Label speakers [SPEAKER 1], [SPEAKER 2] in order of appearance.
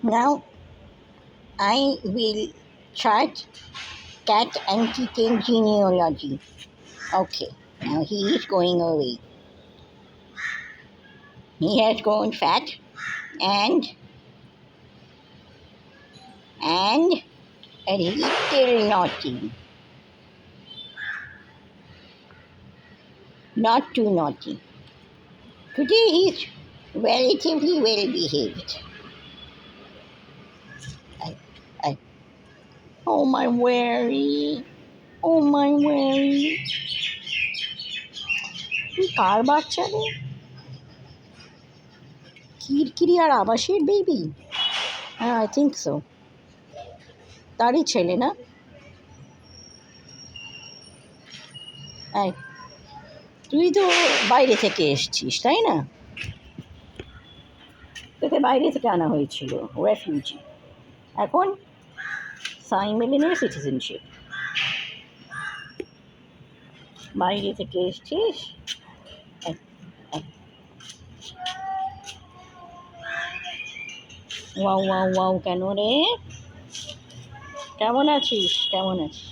[SPEAKER 1] Now I will chart cat and kitten genealogy. Okay, now he is going away. He has grown fat and a little naughty. Not too naughty. Today he's relatively well behaved. I, I, oh my Wary, oh my Wary. তুই কার বাচ্চা রে? কিরকিরি আর আবাসের baby? হ্যাঁ, I think so. তারই ছেলে না? তুই তো বাইরে থেকে এসছিস, তাই না? তোকে বাইরে থেকে আনা হয়েছিল, রেফিউজি। এখন সাইমেলিনের সিটিজেনশিপ। বাইরে থেকে এসছিস। ওয়াও ওয়াও ওয়াও, কেন রে? কেমন আছিস? কেমন আছিস?